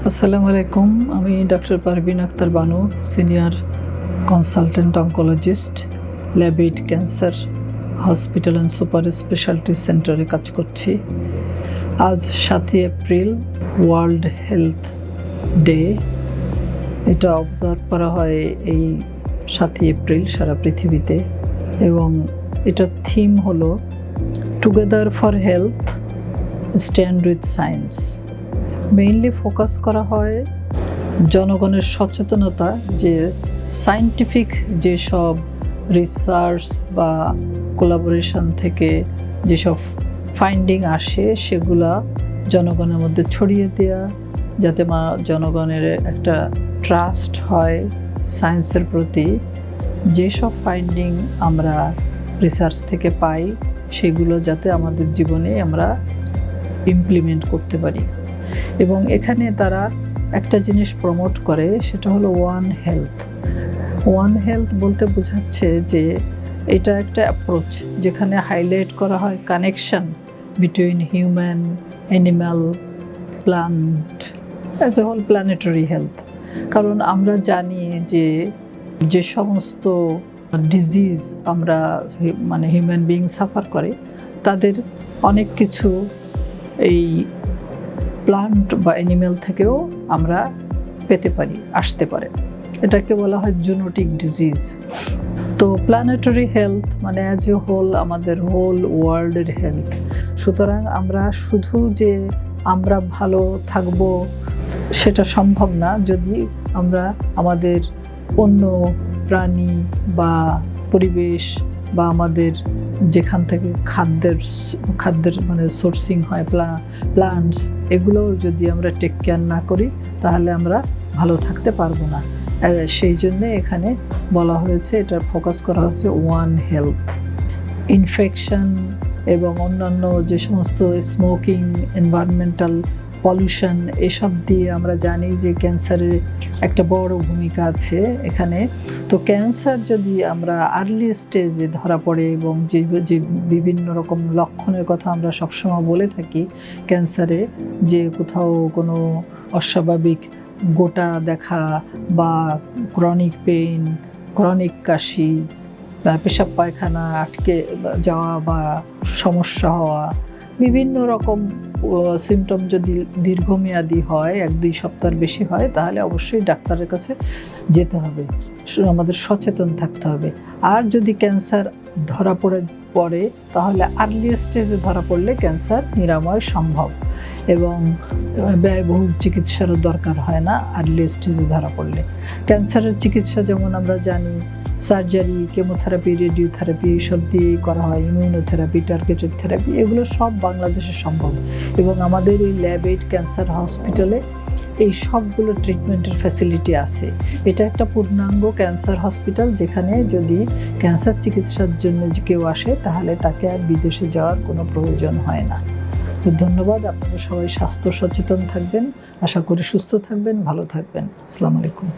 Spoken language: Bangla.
আসসালামু আলাইকুম। আমি doctor Parvin Akhter Banu, senior consultant oncologist, ল্যাব-8 cancer hospital and super speciality সেন্টারে কাজ করছি। আজ 7 এপ্রিল ওয়ার্ল্ড হেলথ ডে। এটা অবজার্ভ করা হয় এই 7 এপ্রিল সারা পৃথিবীতে, এবং এটার থিম হলো together for health, stand with science. Mainly focus করা হয় জনগণের সচেতনতা, যে সায়েন্টিফিক যেসব রিসার্চ বা কোলাবোরেশন থেকে যেসব ফাইন্ডিং আসে সেগুলা জনগণের মধ্যে ছড়িয়ে দেওয়া, যাতে জনগণের একটা ট্রাস্ট হয় সায়েন্সের প্রতি। যেসব ফাইন্ডিং আমরা রিসার্চ থেকে পাই সেগুলো যাতে আমাদের জীবনে আমরা ইমপ্লিমেন্ট করতে পারি। এবং এখানে তারা একটা জিনিস প্রমোট করে, সেটা হলো ওয়ান হেলথ। ওয়ান হেলথ বলতে বোঝাচ্ছে যে এটা একটা অ্যাপ্রোচ যেখানে হাইলাইট করা হয় connection between human, animal, plant, as a whole planetary health. কারণ আমরা জানি যে সমস্ত ডিজিজ আমরা হিউম্যান বিইং সাফার করে, তাদের অনেক কিছু এই প্লান্ট বা অ্যানিম্যাল থেকেও আমরা পেতে পারি, আসতে পারে। এটাকে বলা হয় জুনোটিক ডিজিজ। তো প্ল্যানেটারি হেলথ মানে অ্যাজ এ হোল আমাদের হোল ওয়ার্ল্ডের হেলথ। সুতরাং আমরা শুধু যে আমরা ভালো থাকব সেটা সম্ভব না যদি আমরা আমাদের অন্য প্রাণী বা পরিবেশ বা আমাদের যেখান থেকে খাদ্যের সোর্সিং হয়, প্লান্টস, এগুলো যদি আমরা টেক কেয়ার না করি তাহলে আমরা ভালো থাকতে পারবো না। সেই জন্যে এখানে বলা হয়েছে, এটা ফোকাস করা হয়েছে ওয়ান হেলথ। ইনফেকশন এবং অন্যান্য যে সমস্ত স্মোকিং, এনভায়রনমেন্টাল পলিউশন, এসব দিয়ে আমরা জানি যে ক্যান্সারের একটা বড় ভূমিকা আছে এখানে। তো ক্যান্সার যদি আমরা আর্লি স্টেজে ধরা পড়ে এবং যে বিভিন্ন রকম লক্ষণের কথা আমরা সবসময় বলে থাকি ক্যান্সারে, যে কোথাও কোনো অস্বাভাবিক গোটা দেখা বা ক্রনিক পেইন, ক্রনিক কাশি, পেশাব পায়খানা আটকে যাওয়া বা সমস্যা হওয়া, বিভিন্ন রকম সিমটম যদি দীর্ঘমেয়াদী হয়, 1-2 সপ্তাহের বেশি হয়, তাহলে অবশ্যই ডাক্তারের কাছে যেতে হবে, আমাদের সচেতন থাকতে হবে। আর যদি ক্যান্সার ধরা পড়ে তাহলে আর্লি স্টেজে ধরা পড়লে ক্যান্সার নিরাময় সম্ভব এবং ব্যয়বহুল চিকিৎসারও দরকার হয় না আর্লি স্টেজে ধরা পড়লে। ক্যান্সারের চিকিৎসা যেমন আমরা জানি সার্জারি, কেমোথেরাপি, রেডিওথেরাপি, এসব দিয়েই করা হয়, ইমিউনোথেরাপি, টার্গেটেড থেরাপি, এগুলো সব বাংলাদেশে সম্ভব। এবং আমাদের এই ল্যাব-8 ক্যান্সার হসপিটালে এই সবগুলো ট্রিটমেন্টের ফ্যাসিলিটি আছে। এটা একটা পূর্ণাঙ্গ ক্যান্সার হসপিটাল, যেখানে যদি ক্যান্সার চিকিৎসার জন্য কেউ আসে তাহলে তাকে আর বিদেশে যাওয়ার কোনো প্রয়োজন হয় না। তো ধন্যবাদ। আপনারা সবাই স্বাস্থ্য সচেতন থাকবেন, আশা করি সুস্থ থাকবেন, ভালো থাকবেন। আসসালামু আলাইকুম।